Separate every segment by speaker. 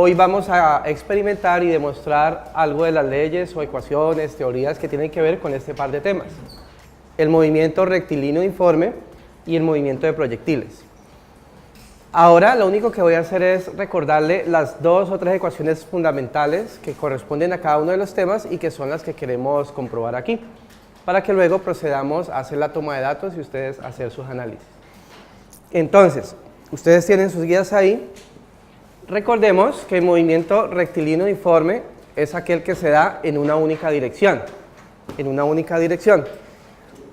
Speaker 1: Hoy vamos a experimentar y demostrar algo de las leyes o ecuaciones, teorías que tienen que ver con este par de temas. El movimiento rectilíneo uniforme y el movimiento de proyectiles. Ahora lo único que voy a hacer es recordarle las 2 o 3 ecuaciones fundamentales que corresponden a cada uno de los temas y que son las que queremos comprobar aquí, para que luego procedamos a hacer la toma de datos y ustedes hacer sus análisis. Entonces, ustedes tienen sus guías ahí. Recordemos que el movimiento rectilíneo uniforme es aquel que se da en una única dirección. En una única dirección.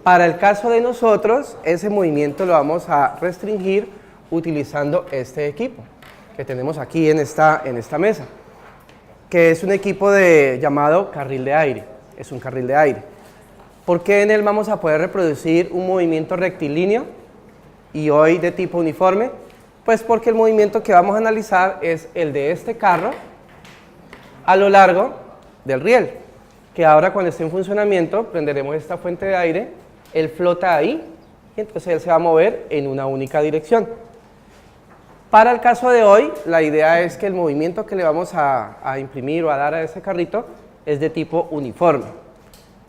Speaker 1: Para el caso de nosotros, ese movimiento lo vamos a restringir utilizando este equipo que tenemos aquí en esta mesa, que es un equipo llamado carril de aire. Es un carril de aire. ¿Por qué en él vamos a poder reproducir un movimiento rectilíneo y hoy de tipo uniforme? Pues porque el movimiento que vamos a analizar es el de este carro a lo largo del riel, que ahora cuando esté en funcionamiento prenderemos esta fuente de aire, él flota ahí y entonces él se va a mover en una única dirección. Para el caso de hoy, la idea es que el movimiento que le vamos a imprimir o a dar a ese carrito es de tipo uniforme,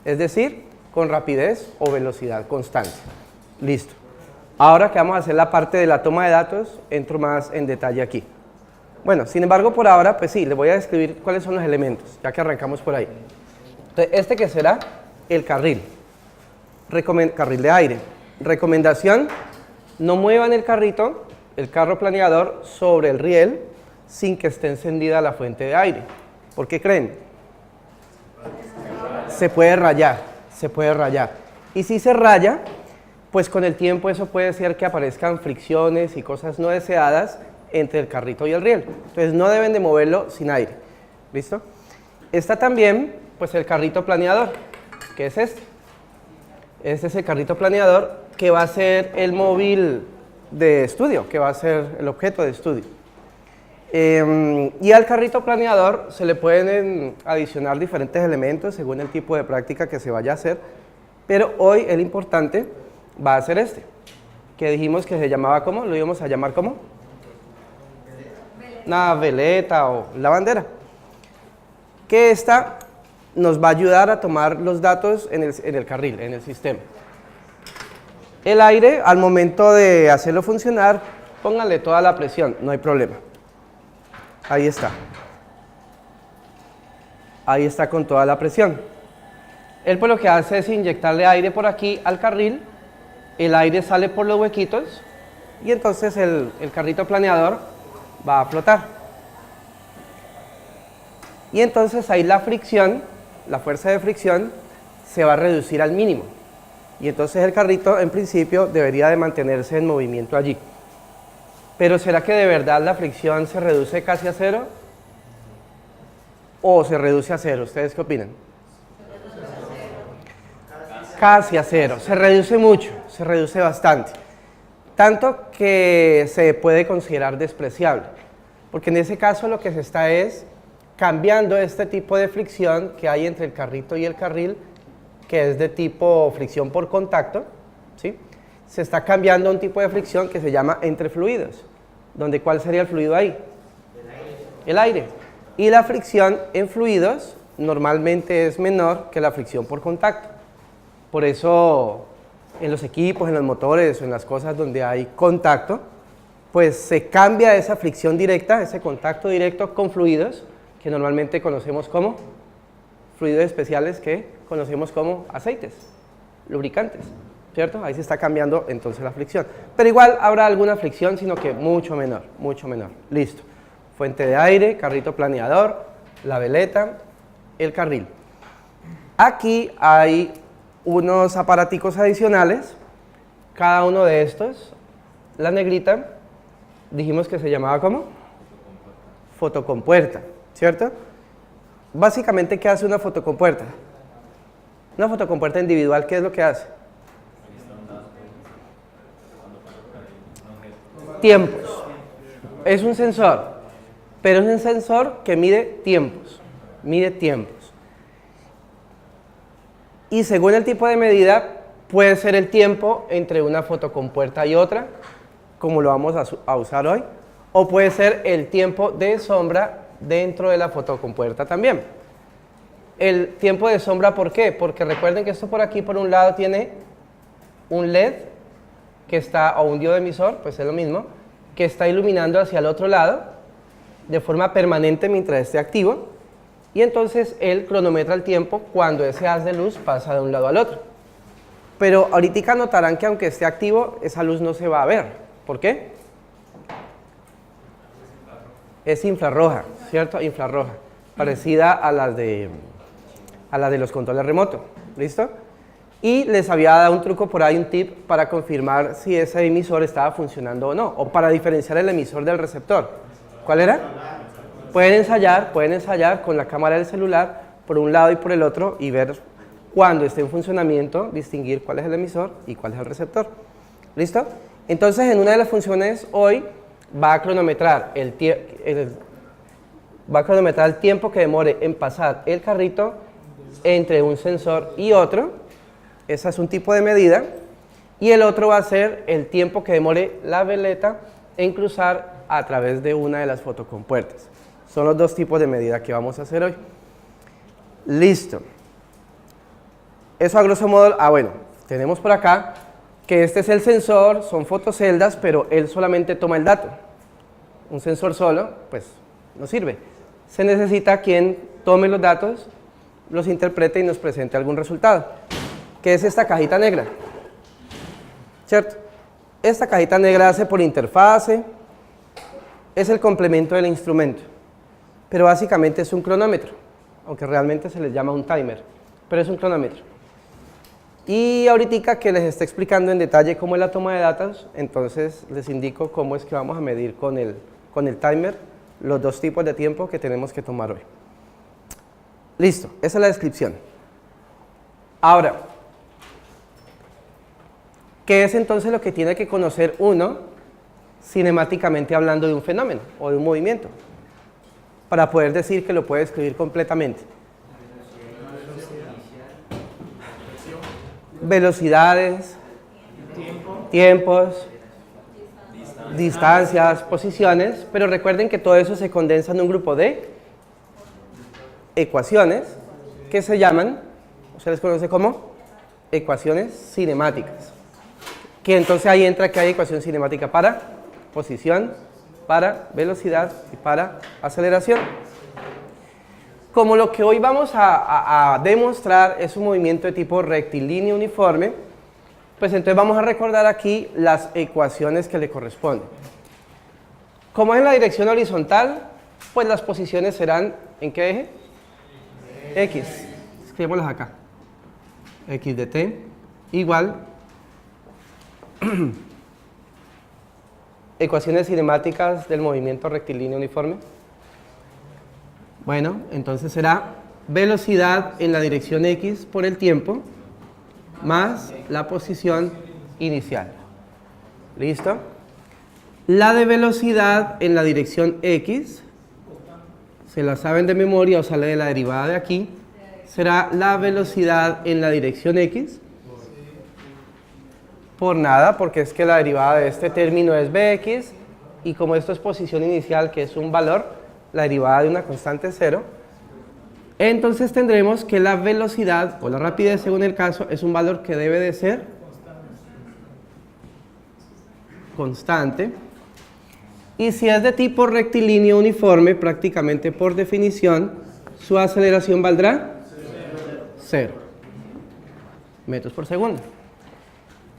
Speaker 1: es decir, con rapidez o velocidad constante. Listo. Ahora que vamos a hacer la parte de la toma de datos, entro más en detalle aquí. Bueno, sin embargo, por ahora, pues sí, les voy a describir cuáles son los elementos, ya que arrancamos por ahí. Entonces, este que será el carril, carril de aire. Recomendación, no muevan el carro planeador sobre el riel sin que esté encendida la fuente de aire. ¿Por qué creen? Se puede rayar, se puede rayar. Y si se raya, pues con el tiempo eso puede ser que aparezcan fricciones y cosas no deseadas entre el carrito y el riel. Entonces no deben de moverlo sin aire. ¿Listo? Está también pues el carrito planeador, que es este. Este es el carrito planeador que va a ser el móvil de estudio, que va a ser el objeto de estudio. Y al carrito planeador se le pueden adicionar diferentes elementos según el tipo de práctica que se vaya a hacer, pero hoy el importante va a ser este, que dijimos que se llamaba ¿cómo? Lo íbamos a llamar ¿cómo? Una veleta o la bandera. Que esta nos va a ayudar a tomar los datos en el carril, en el sistema. El aire, al momento de hacerlo funcionar, pónganle toda la presión, no hay problema. Ahí está. Ahí está con toda la presión. Él pues lo que hace es inyectarle aire por aquí al carril. El aire sale por los huequitos y entonces el carrito planeador va a flotar. Y entonces ahí la fricción, la fuerza de fricción, se va a reducir al mínimo. Y entonces el carrito en principio debería de mantenerse en movimiento allí. Pero ¿será que de verdad la fricción se reduce casi a cero? ¿O se reduce a cero? ¿Ustedes qué opinan? Casi a cero, se reduce mucho, se reduce bastante, tanto que se puede considerar despreciable, porque en ese caso lo que se está es cambiando este tipo de fricción que hay entre el carrito y el carril, que es de tipo fricción por contacto, ¿sí? Se está cambiando a un tipo de fricción que se llama entre fluidos, donde ¿cuál sería el fluido ahí? El aire. Y la fricción en fluidos normalmente es menor que la fricción por contacto. Por eso en los equipos, en los motores o en las cosas donde hay contacto, pues se cambia esa fricción directa, ese contacto directo con fluidos que normalmente conocemos como fluidos especiales, que conocemos como aceites, lubricantes, ¿cierto? Ahí se está cambiando entonces la fricción. Pero igual habrá alguna fricción, sino que mucho menor, mucho menor. Listo. Fuente de aire, carrito planeador, la veleta, el carril. Aquí hay unos aparaticos adicionales, cada uno de estos, la negrita, dijimos que se llamaba ¿cómo? Fotocompuerta, ¿cierto? Básicamente, ¿qué hace una fotocompuerta? Una fotocompuerta individual, ¿qué es lo que hace? Tiempos. Es un sensor, pero es un sensor que mide tiempos, mide tiempos. Y según el tipo de medida, puede ser el tiempo entre una fotocompuerta y otra, como lo vamos a usar hoy, o puede ser el tiempo de sombra dentro de la fotocompuerta también. El tiempo de sombra, ¿por qué? Porque recuerden que esto por aquí, por un lado, tiene un LED que está, o un diodo emisor, pues es lo mismo, que está iluminando hacia el otro lado de forma permanente mientras esté activo, y entonces él cronometra el tiempo cuando ese haz de luz pasa de un lado al otro. Pero ahorita notarán que aunque esté activo, esa luz no se va a ver. ¿Por qué? Es infrarroja, ¿cierto? Infrarroja, parecida a las de los controles remotos. ¿Listo? Y les había dado un truco por ahí, un tip, para confirmar si ese emisor estaba funcionando o no, o para diferenciar el emisor del receptor. ¿Cuál era? Pueden ensayar con la cámara del celular por un lado y por el otro y ver cuando esté en funcionamiento, distinguir cuál es el emisor y cuál es el receptor. ¿Listo? Entonces, en una de las funciones hoy va a cronometrar el tiempo que demore en pasar el carrito entre un sensor y otro. Ese es un tipo de medida. Y el otro va a ser el tiempo que demore la veleta en cruzar a través de una de las fotocompuertas. Son los dos tipos de medida que vamos a hacer hoy. Listo. Eso a grosso modo, bueno, tenemos por acá que este es el sensor, son fotoceldas, pero él solamente toma el dato. Un sensor solo, pues, no sirve. Se necesita quien tome los datos, los interprete y nos presente algún resultado. ¿Qué es esta cajita negra? ¿Cierto? Esta cajita negra hace por interfase, es el complemento del instrumento, pero básicamente es un cronómetro, aunque realmente se les llama un timer, pero es un cronómetro. Y ahorita que les esté explicando en detalle cómo es la toma de datos, entonces les indico cómo es que vamos a medir con el timer los dos tipos de tiempo que tenemos que tomar hoy. Listo, esa es la descripción. Ahora, ¿qué es entonces lo que tiene que conocer uno cinemáticamente hablando de un fenómeno o de un movimiento? Para poder decir que lo puede describir completamente. Velocidades, tiempos, distancias, posiciones, pero recuerden que todo eso se condensa en un grupo de ecuaciones que se llaman, se les conoce como ecuaciones cinemáticas. Que entonces ahí entra que hay ecuación cinemática para posición, para velocidad y para aceleración. Como lo que hoy vamos a demostrar es un movimiento de tipo rectilíneo uniforme, pues entonces vamos a recordar aquí las ecuaciones que le corresponden. Como es en la dirección horizontal, pues las posiciones serán, ¿en qué eje? X. Escribámoslas acá. X de t igual ecuaciones cinemáticas del movimiento rectilíneo uniforme. Bueno, entonces será velocidad en la dirección X por el tiempo más la posición inicial. ¿Listo? La de velocidad en la dirección X, se la saben de memoria o sale de la derivada de aquí, será la velocidad en la dirección X por nada, porque es que la derivada de este término es Bx y como esto es posición inicial, que es un valor, la derivada de una constante es 0, entonces tendremos que la velocidad o la rapidez según el caso es un valor que debe de ser constante, y si es de tipo rectilíneo uniforme, prácticamente por definición, su aceleración valdrá 0 metros por segundo.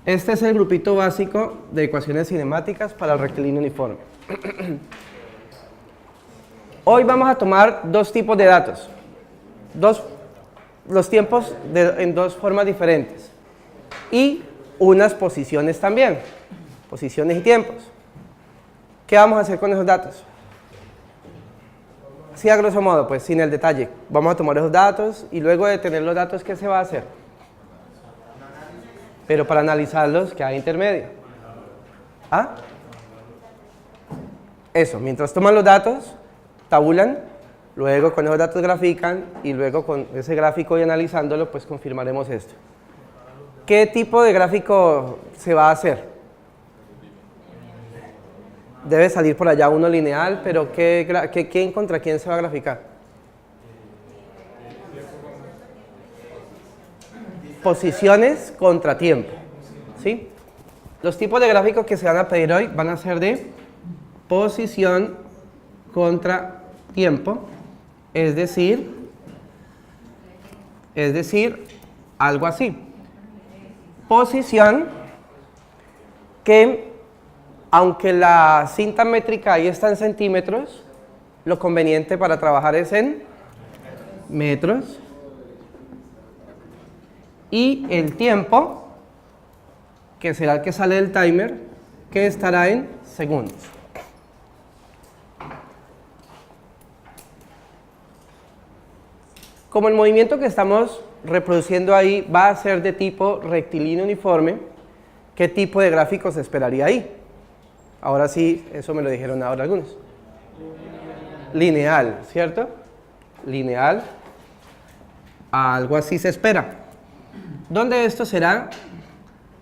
Speaker 1: Este es el grupito básico de ecuaciones cinemáticas para el rectilíneo uniforme. Hoy vamos a tomar dos tipos de datos, los tiempos en dos formas diferentes y unas posiciones también, posiciones y tiempos. ¿Qué vamos a hacer con esos datos? Sí, a grosso modo, pues sin el detalle. Vamos a tomar esos datos y luego de tener los datos, ¿qué se va a hacer? Pero para analizarlos, ¿qué hay intermedio? ¿Ah? Eso, mientras toman los datos, tabulan, luego con esos datos grafican y luego con ese gráfico y analizándolo, pues confirmaremos esto. ¿Qué tipo de gráfico se va a hacer? Debe salir por allá uno lineal, pero ¿quién contra quién se va a graficar? Posiciones contra tiempo, ¿sí? Los tipos de gráficos que se van a pedir hoy van a ser de posición contra tiempo, es decir, algo así. Posición que, aunque la cinta métrica ahí está en centímetros, lo conveniente para trabajar es en metros. Y el tiempo, que será el que sale del timer, que estará en segundos. Como el movimiento que estamos reproduciendo ahí va a ser de tipo rectilíneo uniforme, ¿qué tipo de gráfico se esperaría ahí? Ahora sí, eso me lo dijeron ahora algunos. Lineal, ¿cierto? Lineal, algo así se espera. Donde esto será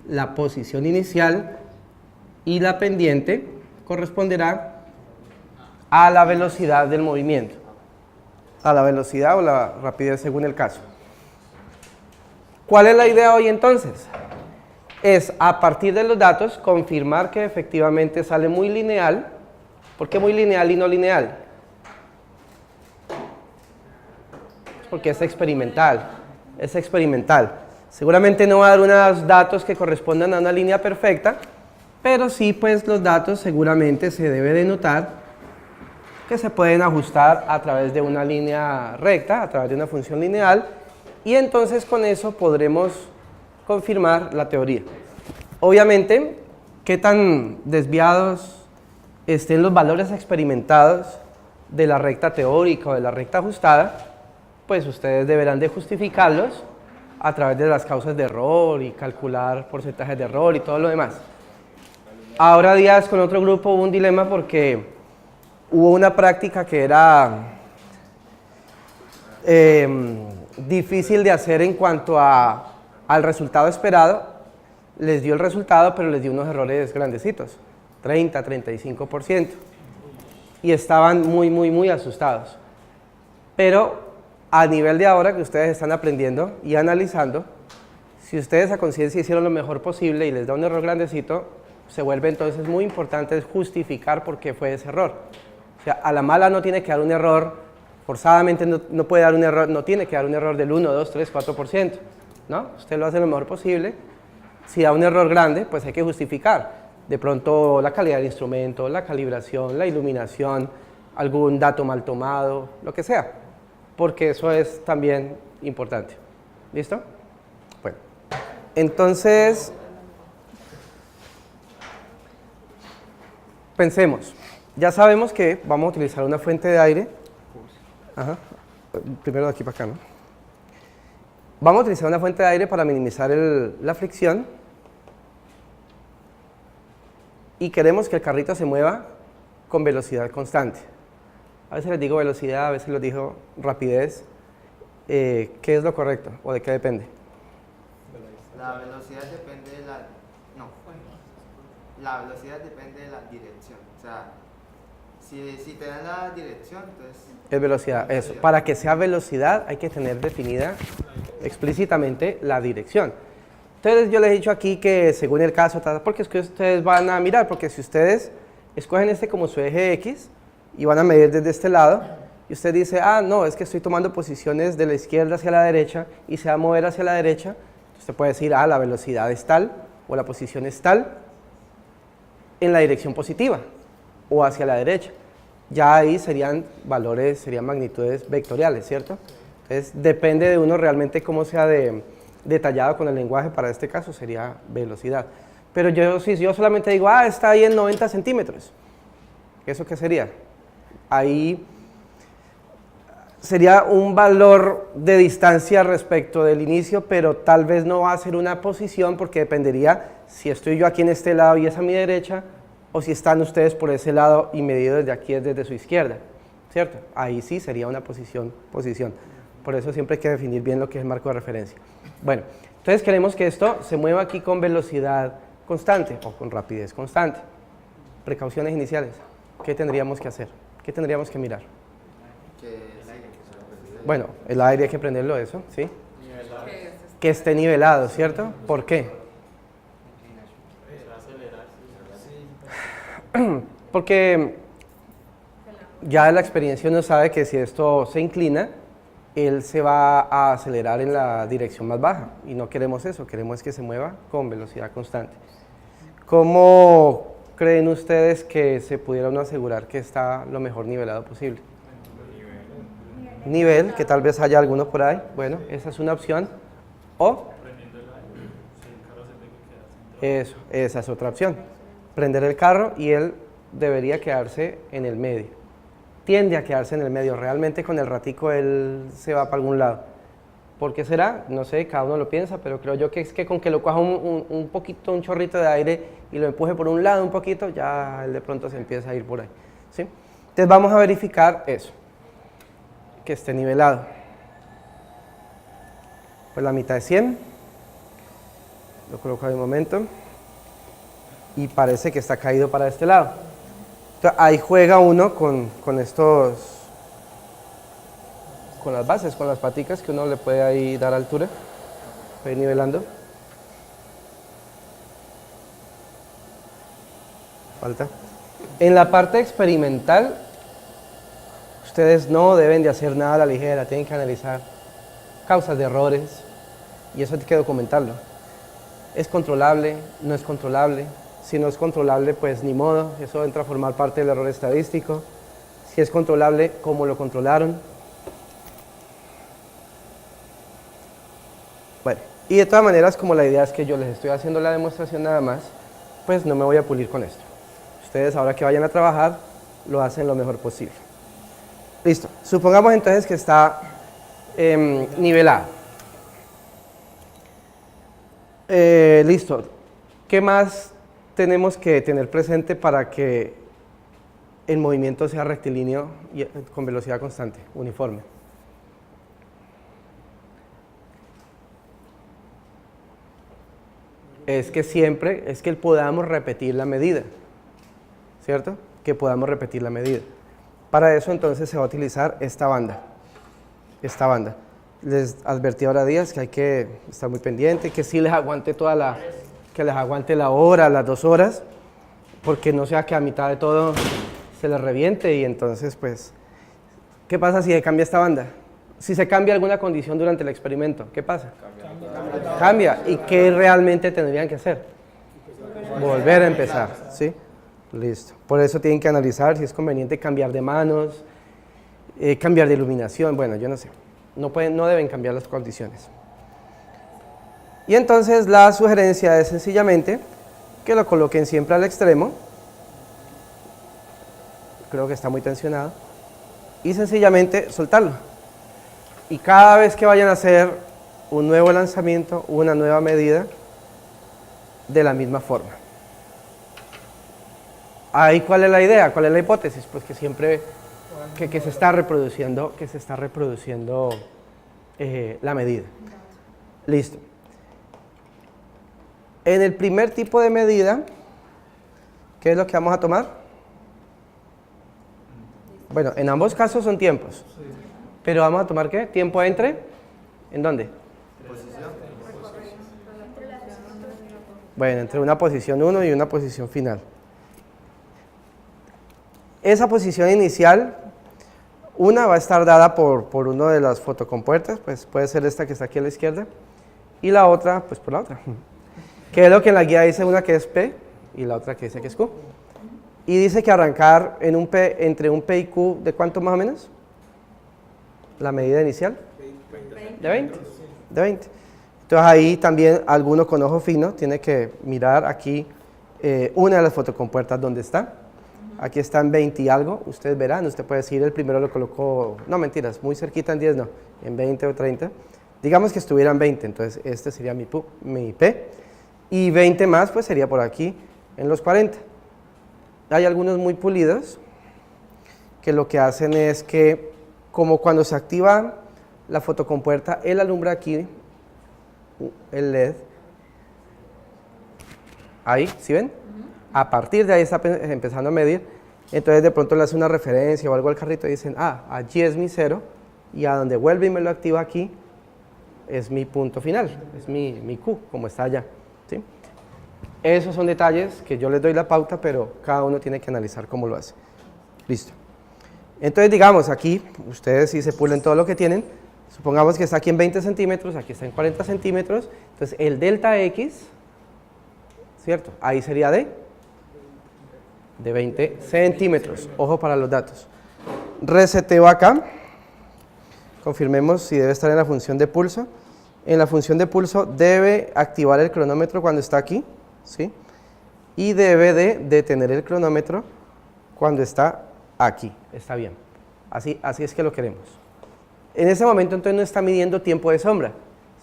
Speaker 1: la posición inicial y la pendiente corresponderá a la velocidad del movimiento, a la velocidad o la rapidez según el caso. ¿Cuál es la idea hoy entonces? Es a partir de los datos confirmar que efectivamente sale muy lineal. ¿Por qué muy lineal y no lineal? Porque es experimental, es experimental. Seguramente no va a dar unos datos que correspondan a una línea perfecta, pero sí, pues los datos seguramente se debe de notar que se pueden ajustar a través de una línea recta, a través de una función lineal, y entonces con eso podremos confirmar la teoría. Obviamente, qué tan desviados estén los valores experimentados de la recta teórica o de la recta ajustada, pues ustedes deberán de justificarlos a través de las causas de error y calcular porcentajes de error y todo lo demás. Ahora días con otro grupo hubo un dilema porque hubo una práctica que era difícil de hacer en cuanto al resultado esperado. Les dio el resultado, pero les dio unos errores grandecitos, 30, 35%, y estaban muy asustados. Pero a nivel de ahora que ustedes están aprendiendo y analizando, si ustedes a conciencia hicieron lo mejor posible y les da un error grandecito, se vuelve entonces muy importante justificar por qué fue ese error. O sea, a la mala no tiene que dar un error, forzadamente no puede dar un error, no tiene que dar un error del 1, 2, 3, 4%, ¿no? Usted lo hace lo mejor posible. Si da un error grande, pues hay que justificar. De pronto la calidad del instrumento, la calibración, la iluminación, algún dato mal tomado, lo que sea, porque eso es también importante. ¿Listo? Bueno, entonces, pensemos. Ya sabemos que vamos a utilizar una fuente de aire. Ajá. Primero de aquí para acá, ¿no? Vamos a utilizar una fuente de aire para minimizar la fricción. Y queremos que el carrito se mueva con velocidad constante. A veces les digo velocidad, a veces les digo rapidez. ¿Qué es lo correcto o de qué depende?
Speaker 2: La velocidad depende de la velocidad depende de la dirección. O sea, si te dan la dirección, entonces...
Speaker 1: Es velocidad, eso. Para que sea velocidad hay que tener definida explícitamente la dirección. Entonces yo les he dicho aquí que según el caso, porque es que ustedes van a mirar, porque si ustedes escogen este como su eje X y van a medir desde este lado, y usted dice, ah, no, es que estoy tomando posiciones de la izquierda hacia la derecha y se va a mover hacia la derecha, usted puede decir, ah, la velocidad es tal o la posición es tal en la dirección positiva o hacia la derecha. Ya ahí serían valores, serían magnitudes vectoriales, ¿cierto? Entonces depende de uno realmente cómo sea detallado con el lenguaje. Para este caso sería velocidad. Pero si yo solamente digo, ah, está ahí en 90 centímetros, ¿eso qué sería? Ahí sería un valor de distancia respecto del inicio, pero tal vez no va a ser una posición porque dependería si estoy yo aquí en este lado y es a mi derecha, o si están ustedes por ese lado y medido desde aquí es desde su izquierda, ¿cierto? Ahí sí sería una posición. Por eso siempre hay que definir bien lo que es el marco de referencia. Bueno, entonces queremos que esto se mueva aquí con velocidad constante o con rapidez constante. Precauciones iniciales. ¿Qué tendríamos que hacer? ¿Qué tendríamos que mirar? Bueno, el aire hay que prenderlo, eso, ¿sí? Que esté nivelado, ¿cierto? ¿Por qué? Porque ya la experiencia uno sabe que si esto se inclina, él se va a acelerar en la dirección más baja y no queremos eso, queremos que se mueva con velocidad constante. ¿Cómo creen ustedes que se pudiera uno asegurar que está lo mejor nivelado posible? Nivel, que tal vez haya alguno por ahí, bueno, esa es una opción, o eso, esa es otra opción, prender el carro y él debería quedarse en el medio, tiende a quedarse en el medio, realmente con el ratico él se va para algún lado. ¿Por qué será? No sé, cada uno lo piensa, pero creo yo que es que con que lo coja un poquito, un chorrito de aire y lo empuje por un lado un poquito, ya él de pronto se empieza a ir por ahí, ¿sí? Entonces vamos a verificar eso, que esté nivelado. Pues la mitad de 100, lo coloco ahí un momento, y parece que está caído para este lado. Entonces, ahí juega uno con estos, con las bases, con las paticas que uno le puede ahí dar altura, puede ir nivelando. Falta. En la parte experimental, ustedes no deben de hacer nada a la ligera, tienen que analizar causas de errores y eso hay que documentarlo. ¿Es controlable? ¿No es controlable? Si no es controlable, pues ni modo, eso entra a formar parte del error estadístico. Si es controlable, ¿cómo lo controlaron? Bueno, y de todas maneras, como la idea es que yo les estoy haciendo la demostración nada más, pues no me voy a pulir con esto. Ustedes ahora que vayan a trabajar, lo hacen lo mejor posible. Listo, supongamos entonces que está nivelado. Listo, ¿qué más tenemos que tener presente para que el movimiento sea rectilíneo y con velocidad constante, uniforme? Es que siempre, es que podamos repetir la medida, ¿cierto? Que podamos repetir la medida. Para eso entonces se va a utilizar esta banda. Esta banda. Les advertí ahora días que hay que estar muy pendiente, que sí les aguante que les aguante la hora, las 2 horas, porque no sea que a mitad de todo se les reviente y entonces pues, ¿qué pasa si se cambia esta banda? Si se cambia alguna condición durante el experimento, ¿qué pasa? Cambia. ¿Y qué realmente tendrían que hacer? Volver a empezar, ¿sí? Listo. Por eso tienen que analizar si es conveniente cambiar de manos, cambiar de iluminación, bueno, yo no sé. No deben cambiar las condiciones. Y entonces la sugerencia es sencillamente que lo coloquen siempre al extremo. Creo que está muy tensionado. Y sencillamente soltarlo. Y cada vez que vayan a hacer un nuevo lanzamiento, una nueva medida, de la misma forma. Ahí, ¿cuál es la idea? ¿Cuál es la hipótesis? Pues que siempre que se está reproduciendo, la medida. Listo. En el primer tipo de medida, ¿qué es lo que vamos a tomar? Bueno, en ambos casos son tiempos. Pero vamos a tomar ¿qué? Tiempo entre, ¿en dónde? Bueno, entre una posición 1 y una posición final. Esa posición inicial, una va a estar dada por uno de las fotocompuertas, pues puede ser esta que está aquí a la izquierda, y la otra, pues por la otra. Que es lo que en la guía dice una que es P y la otra que dice que es Q. Y dice que arrancar en un P, entre un P y Q, ¿de cuánto más o menos? La medida inicial. ¿De 20? De 20. Entonces ahí también alguno con ojo fino tiene que mirar aquí una de las fotocompuertas donde está. Aquí está en 20 y algo, ustedes verán, usted puede decir el primero lo colocó, no mentiras, muy cerquita en 10 no, en 20 o 30. Digamos que estuviera en 20, entonces este sería mi P, y 20 más pues sería por aquí en los 40. Hay algunos muy pulidos que lo que hacen es que, como cuando se activa la fotocompuerta, él alumbra aquí el LED, ahí, ¿sí ven? A partir de ahí está empezando a medir, entonces de pronto le hace una referencia o algo al carrito y dicen, allí es mi 0 y a donde vuelve y me lo activa aquí es mi punto final, es mi Q, como está allá, ¿sí? Esos son detalles que yo les doy la pauta, pero cada uno tiene que analizar cómo lo hace. Listo. Entonces, digamos, aquí, ustedes sí se pulen todo lo que tienen, supongamos que está aquí en 20 centímetros, aquí está en 40 centímetros, entonces el delta X, ¿cierto? Ahí sería de 20 centímetros, ojo para los datos. Reseteo acá, confirmemos si debe estar en la función de pulso. En la función de pulso debe activar el cronómetro cuando está aquí, ¿sí? Y debe de detener el cronómetro cuando está aquí, está bien. Así es que lo queremos. En ese momento entonces no está midiendo tiempo de sombra,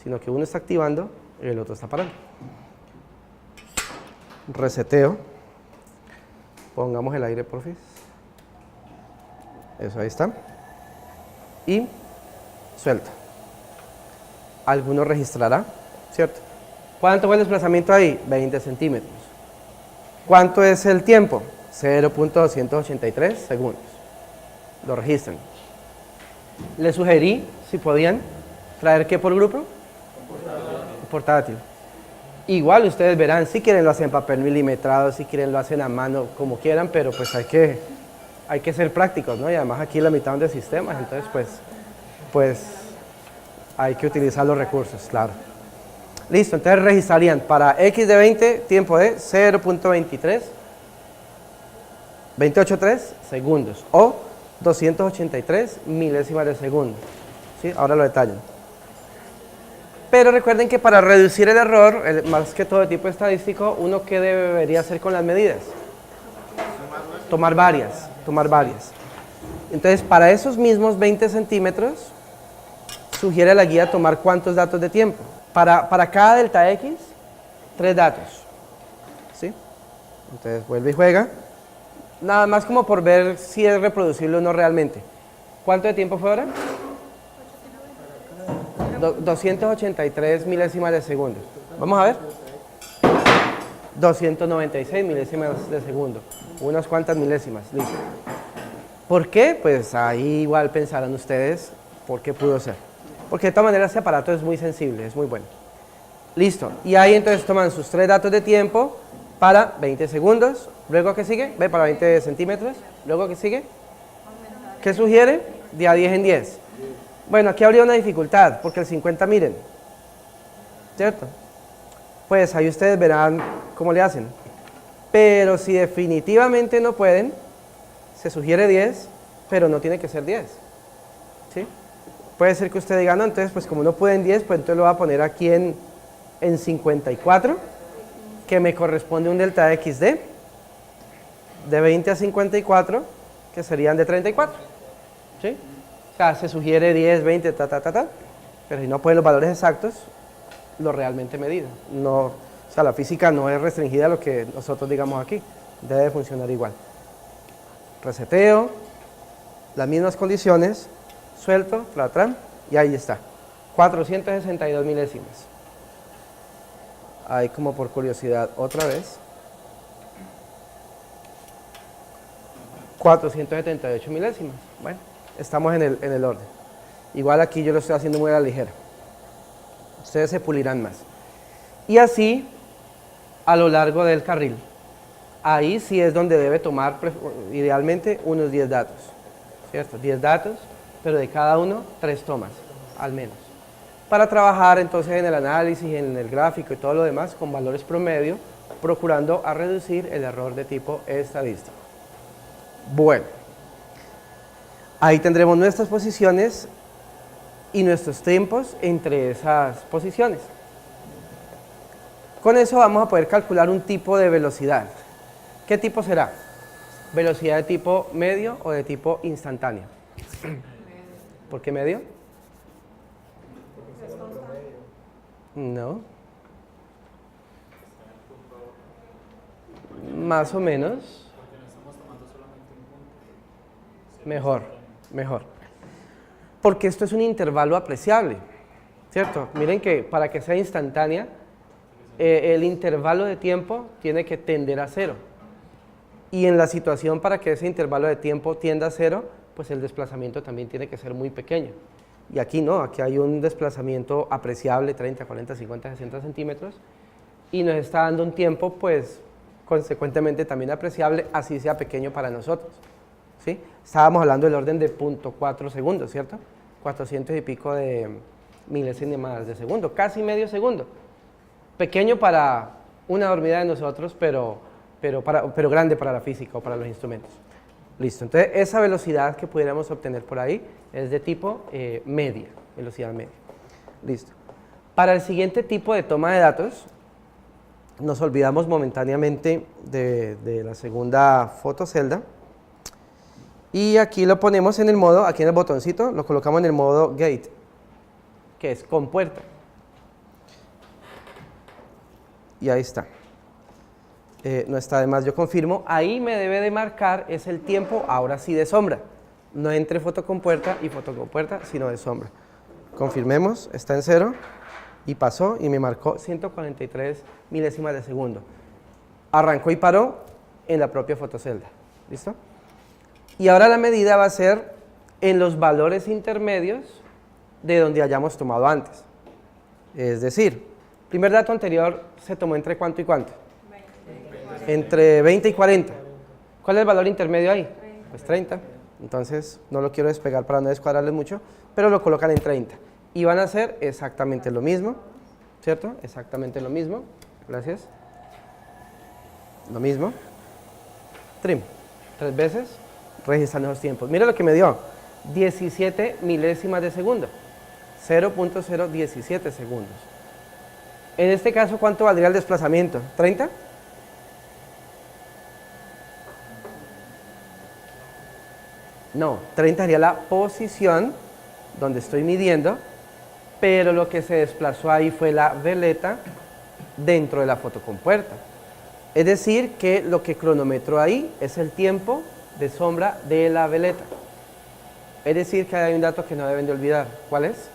Speaker 1: sino que uno está activando y el otro está parando. Reseteo. Pongamos el aire, porfis. Eso, ahí está. Y suelta. Alguno registrará, ¿cierto? ¿Cuánto fue el desplazamiento ahí? 20 centímetros. ¿Cuánto es el tiempo? 0.283 segundos. Lo registran. Les sugerí, si podían, traer ¿qué por grupo? Un portátil. Igual ustedes verán, si quieren lo hacen en papel milimetrado, si quieren lo hacen a mano, como quieran, pero pues hay que ser prácticos, ¿no? Y además aquí la mitad de sistemas, entonces pues hay que utilizar los recursos, claro. Listo, entonces registrarían para X de 20, tiempo de 0.283 segundos o 283 milésimas de segundo. ¿Sí? Ahora lo detallan. Pero recuerden que para reducir el error, más que todo de tipo estadístico, uno ¿qué debería hacer con las medidas? Tomar varias. Entonces, para esos mismos 20 centímetros, sugiere la guía tomar ¿cuántos datos de tiempo? Para cada delta X, 3 datos. ¿Sí? Entonces, vuelve y juega. Nada más como por ver si es reproducible o no realmente. ¿Cuánto de tiempo fue ahora? 283 milésimas de segundo. Vamos a ver. 296 milésimas de segundo. Unas cuantas milésimas. Listo. ¿Por qué? Pues ahí igual pensarán ustedes por qué pudo ser. Porque de todas maneras este aparato es muy sensible, es muy bueno. Listo. Y ahí entonces toman sus 3 datos de tiempo para 20 segundos. Luego, ¿qué sigue? Ve para 20 centímetros. Luego, ¿qué sigue? ¿Qué sugiere? De a 10 en 10. Bueno, aquí habría una dificultad, porque el 50 miren, ¿cierto? Pues ahí ustedes verán cómo le hacen. Pero si definitivamente no pueden, se sugiere 10, pero no tiene que ser 10. ¿Sí? Puede ser que usted diga, no, entonces pues como no pueden 10, pues entonces lo voy a poner aquí en 54, que me corresponde un delta X de 20 a 54, que serían de 34. ¿Sí? O sea, se sugiere 10, 20, pero si no pueden los valores exactos, lo realmente medido. No, o sea, la física no es restringida a lo que nosotros digamos aquí, debe funcionar igual. Reseteo, las mismas condiciones, suelto, y ahí está, 462 milésimas. Ahí como por curiosidad, otra vez. 478 milésimas. Bueno, estamos en el orden. Igual aquí yo lo estoy haciendo muy a la ligera. Ustedes se pulirán más. Y así a lo largo del carril. Ahí sí es donde debe tomar idealmente unos 10 datos. ¿Cierto? 10 datos, pero de cada uno 3 tomas, al menos. Para trabajar entonces en el análisis, en el gráfico y todo lo demás con valores promedio, procurando a reducir el error de tipo estadístico. Bueno, ahí tendremos nuestras posiciones y nuestros tiempos entre esas posiciones. Con eso vamos a poder calcular un tipo de velocidad. ¿Qué tipo será? ¿Velocidad de tipo medio o de tipo instantáneo? ¿Por qué medio? No. Más o menos. Mejor. Porque esto es un intervalo apreciable, ¿cierto? Miren que para que sea instantánea, el intervalo de tiempo tiene que tender a 0. Y en la situación para que ese intervalo de tiempo tienda a cero, pues el desplazamiento también tiene que ser muy pequeño. Y aquí no, aquí hay un desplazamiento apreciable, 30, 40, 50, 60 centímetros, y nos está dando un tiempo, pues, consecuentemente también apreciable, así sea pequeño para nosotros, ¿sí? Estábamos hablando del orden de 0.4 segundos, ¿cierto? 400 y pico de milésimas de segundo, casi medio segundo. Pequeño para una dormida de nosotros, pero grande para la física o para los instrumentos. Listo, entonces esa velocidad que pudiéramos obtener por ahí es de tipo media, velocidad media. Listo. Para el siguiente tipo de toma de datos, nos olvidamos momentáneamente de la segunda fotocelda y aquí lo ponemos en el modo, aquí en el botoncito, lo colocamos en el modo gate, que es compuerta. Y ahí está. No está de más, yo confirmo, ahí me debe de marcar es el tiempo, ahora sí de sombra, no entre fotocompuerta y fotocompuerta, sino de sombra. Confirmemos, está en 0 y pasó y me marcó 143 milésimas de segundo. Arrancó y paró en la propia fotocelda, ¿listo? Y ahora la medida va a ser en los valores intermedios de donde hayamos tomado antes. Es decir, primer dato anterior se tomó entre cuánto y cuánto. Entre 20 y 40. ¿Cuál es el valor intermedio ahí? Pues 30. Entonces no lo quiero despegar para no descuadrarles mucho, pero lo colocan en 30. Y van a hacer exactamente lo mismo, ¿cierto? Exactamente lo mismo. Gracias. Lo mismo. Trim. 3 veces. Registran esos tiempos. Mira lo que me dio. 17 milésimas de segundo. 0.017 segundos. En este caso, ¿cuánto valdría el desplazamiento? ¿30? No, 30 sería la posición donde estoy midiendo, pero lo que se desplazó ahí fue la veleta dentro de la fotocompuerta. Es decir, que lo que cronometró ahí es el tiempo de sombra de la veleta. Es decir, que hay un dato que no deben de olvidar. ¿Cuál es?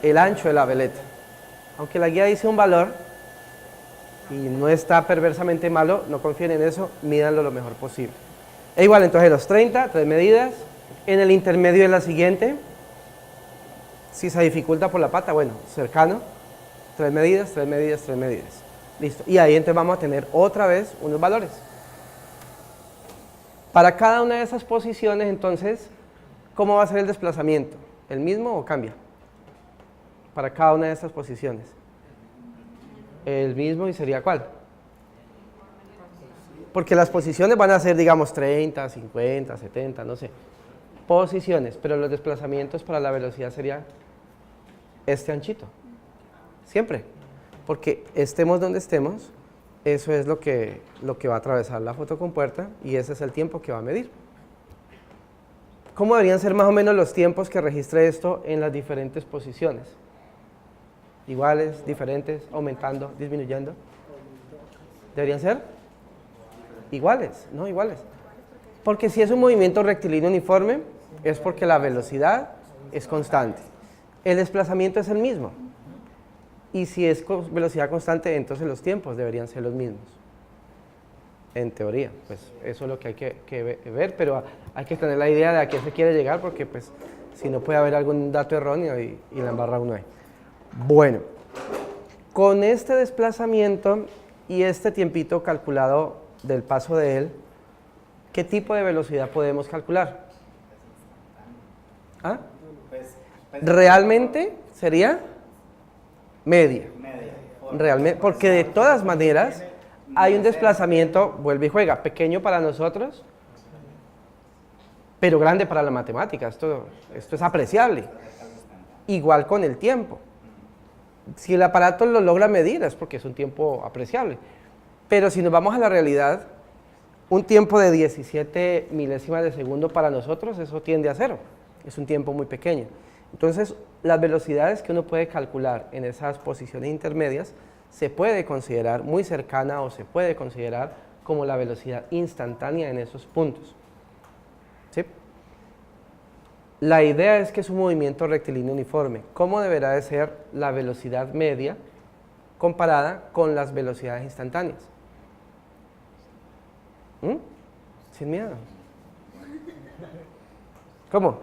Speaker 1: El ancho de la veleta. Aunque la guía dice un valor y no está perversamente malo, no confíen en eso, mídanlo lo mejor posible. E igual, entonces los 30, 3 medidas, en el intermedio de la siguiente, si se dificulta por la pata, bueno, cercano, 3 medidas, 3 medidas, 3 medidas. Listo, y ahí entonces vamos a tener otra vez unos valores. Para cada una de esas posiciones, entonces, ¿cómo va a ser el desplazamiento? ¿El mismo o cambia? Para cada una de estas posiciones. El mismo, ¿y sería cuál? Porque las posiciones van a ser, digamos, 30, 50, 70, no sé. Posiciones, pero los desplazamientos para la velocidad sería este anchito. Siempre. Porque estemos donde estemos, eso es lo que va a atravesar la fotocompuerta y ese es el tiempo que va a medir. ¿Cómo deberían ser más o menos los tiempos que registre esto en las diferentes posiciones? ¿Iguales, diferentes, aumentando, disminuyendo? ¿Deberían ser? Iguales, no iguales. Porque si es un movimiento rectilíneo uniforme, es porque la velocidad es constante. El desplazamiento es el mismo. Y si es velocidad constante, entonces los tiempos deberían ser los mismos. En teoría, pues eso es lo que hay que ver, pero hay que tener la idea de a qué se quiere llegar, porque pues si no puede haber algún dato erróneo y la embarra uno ahí. Bueno, con este desplazamiento y este tiempito calculado del paso de él, ¿qué tipo de velocidad podemos calcular? ¿Ah? Realmente sería media. Realmente, porque de todas maneras hay un desplazamiento, vuelve y juega, pequeño para nosotros, pero grande para la matemática. Esto es apreciable. Igual con el tiempo. Si el aparato lo logra medir es porque es un tiempo apreciable. Pero si nos vamos a la realidad, un tiempo de 17 milésimas de segundo para nosotros, eso tiende a 0. Es un tiempo muy pequeño. Entonces, las velocidades que uno puede calcular en esas posiciones intermedias se puede considerar muy cercana o se puede considerar como la velocidad instantánea en esos puntos. ¿Sí? La idea es que es un movimiento rectilíneo uniforme. ¿Cómo deberá de ser la velocidad media comparada con las velocidades instantáneas? ¿Mm? Sin miedo. ¿Cómo?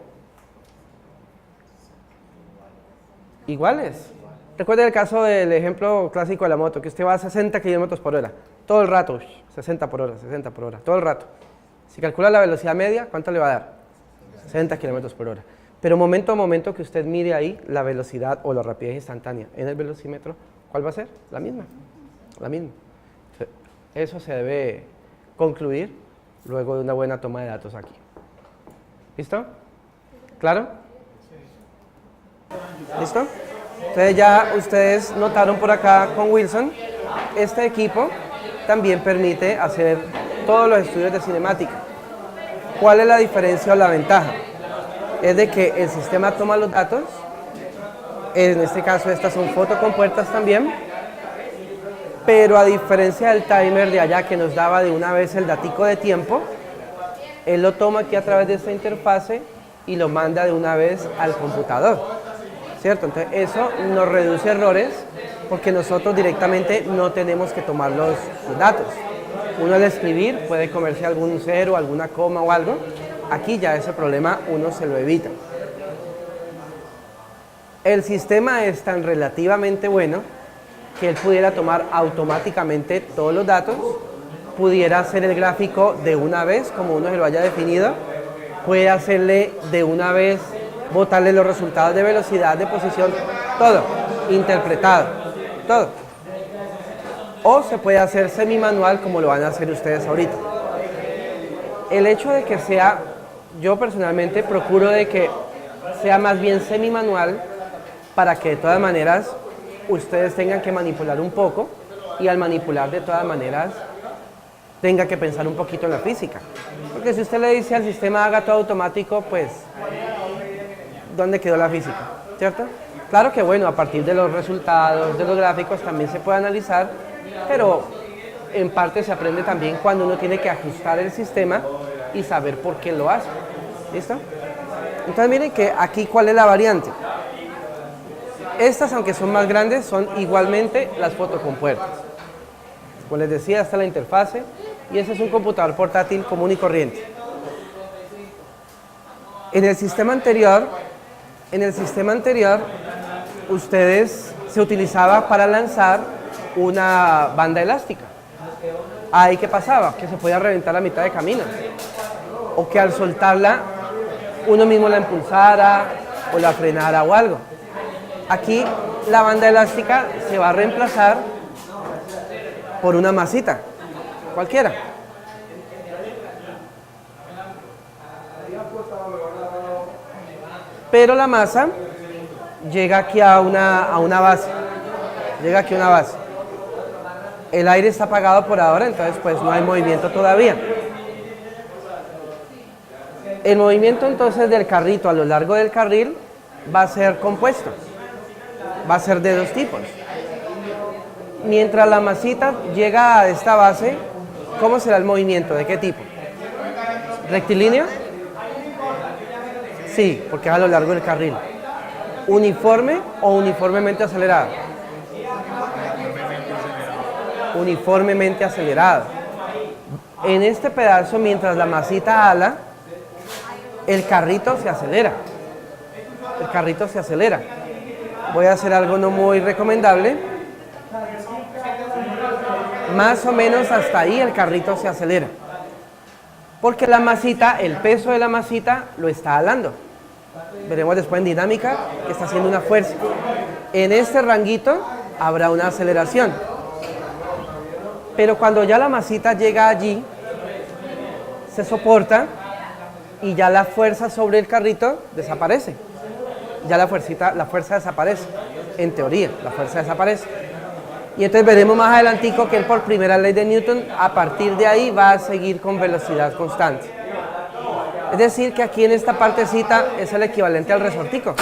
Speaker 1: Iguales. Recuerden el caso del ejemplo clásico de la moto, que usted va a 60 kilómetros por hora, todo el rato, 60 por hora, 60 por hora, todo el rato. Si calcula la velocidad media, ¿cuánto le va a dar? 60 kilómetros por hora. Pero momento a momento que usted mire ahí la velocidad o la rapidez instantánea en el velocímetro, ¿cuál va a ser? La misma. La misma. Eso se debe concluir luego de una buena toma de datos aquí. ¿Listo? ¿Claro? ¿Listo? Entonces ya ustedes notaron por acá con Wilson, este equipo también permite hacer todos los estudios de cinemática. ¿Cuál es la diferencia o la ventaja? Es de que el sistema toma los datos, en este caso estas son fotocompuertas también, pero a diferencia del timer de allá que nos daba de una vez el datico de tiempo, él lo toma aquí a través de esta interfase y lo manda de una vez al computador, ¿cierto? Entonces eso nos reduce errores porque nosotros directamente no tenemos que tomar los datos. Uno al escribir puede comerse algún cero, alguna coma o algo. Aquí ya ese problema uno se lo evita. El sistema es tan relativamente bueno que él pudiera tomar automáticamente todos los datos, pudiera hacer el gráfico de una vez, como uno se lo haya definido, puede hacerle de una vez, botarle los resultados de velocidad, de posición, todo, interpretado, todo. O se puede hacer semi-manual como lo van a hacer ustedes ahorita. El hecho de que sea, yo personalmente procuro de que sea más bien semi-manual para que de todas maneras ustedes tengan que manipular un poco y al manipular de todas maneras tenga que pensar un poquito en la física. Porque si usted le dice al sistema haga todo automático, pues ¿dónde quedó la física? ¿Cierto? Claro que bueno, a partir de los resultados, de los gráficos también se puede analizar, pero en parte se aprende también cuando uno tiene que ajustar el sistema y saber por qué lo hace. ¿Listo? Entonces miren que aquí cuál es la variante. Estas, aunque son más grandes, son igualmente las fotocompuertas. Como les decía, esta es la interfase y ese es un computador portátil común y corriente. En el sistema anterior, ustedes se utilizaba para lanzar una banda elástica. Ahí, ¿qué pasaba? Que se podía reventar a mitad de camino. O que al soltarla, uno mismo la impulsara o la frenara o algo. Aquí la banda elástica se va a reemplazar por una masita, cualquiera. Pero la masa llega aquí a una base. Llega aquí a una base. El aire está apagado por ahora, entonces pues no hay movimiento todavía. El movimiento entonces del carrito a lo largo del carril va a ser compuesto. Va a ser de dos tipos. Mientras la masita llega a esta base, ¿cómo será el movimiento? ¿De qué tipo? ¿Rectilíneo? Sí, porque es a lo largo del carril. ¿Uniforme o uniformemente acelerado? Uniformemente acelerado. En este pedazo, mientras la masita ala, el carrito se acelera. El carrito se acelera. Voy a hacer algo no muy recomendable. Más o menos hasta ahí el carrito se acelera. Porque la masita, el peso de la masita lo está alando. Veremos después en dinámica que está haciendo una fuerza. En este ranguito habrá una aceleración. Pero cuando ya la masita llega allí, se soporta y ya la fuerza sobre el carrito desaparece. Ya la fuerza desaparece. En teoría, la fuerza desaparece. Y entonces veremos más adelantico que él por primera ley de Newton, a partir de ahí va a seguir con velocidad constante. Es decir, que aquí en esta partecita es el equivalente al resortico,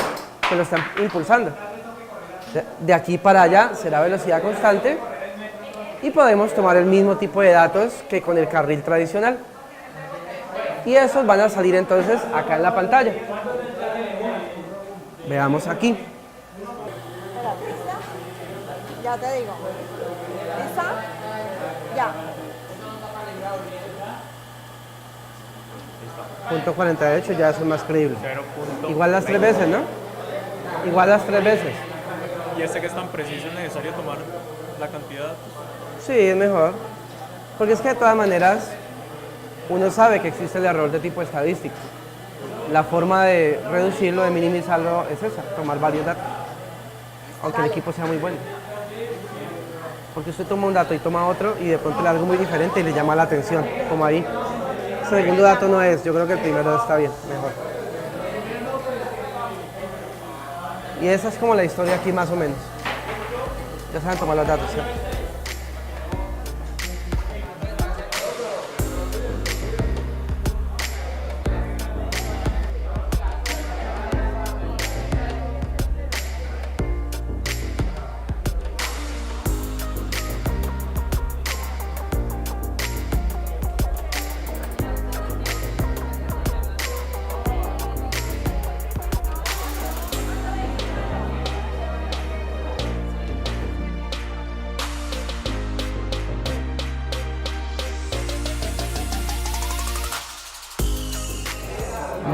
Speaker 1: que lo están impulsando. De aquí para allá será velocidad constante y podemos tomar el mismo tipo de datos que con el carril tradicional. Y esos van a salir entonces acá en la pantalla. Veamos aquí.
Speaker 3: Ya te digo. ¿Lista? Ya.
Speaker 1: Punto 48, ya eso es más creíble.
Speaker 3: 0.20.
Speaker 1: Igual las 3 veces, ¿no? Igual las 3 veces.
Speaker 3: Y este que es tan preciso, ¿es necesario tomar la cantidad?
Speaker 1: Sí, es mejor. Porque es que de todas maneras, uno sabe que existe el error de tipo estadístico. La forma de reducirlo, de minimizarlo, es esa, tomar varios datos. Aunque el equipo sea muy bueno. Porque usted toma un dato y toma otro y de pronto le da algo muy diferente y le llama la atención, como ahí. Ese segundo dato no es, yo creo que el primero está bien, mejor. Y esa es como la historia aquí más o menos. Ya saben tomar los datos, ¿cierto?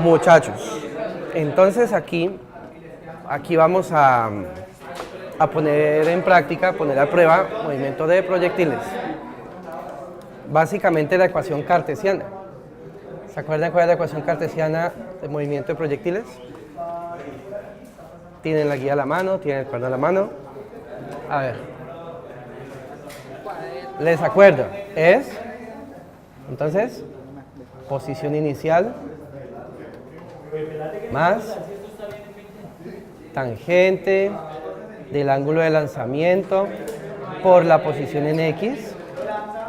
Speaker 1: Muchachos, entonces aquí vamos a poner en práctica, poner a prueba movimiento de proyectiles. Básicamente la ecuación cartesiana. ¿Se acuerdan cuál es la ecuación cartesiana de movimiento de proyectiles? Tienen la guía a la mano, tienen el cuaderno a la mano. A ver. Les acuerdo, es, entonces, posición inicial más tangente del ángulo de lanzamiento por la posición en X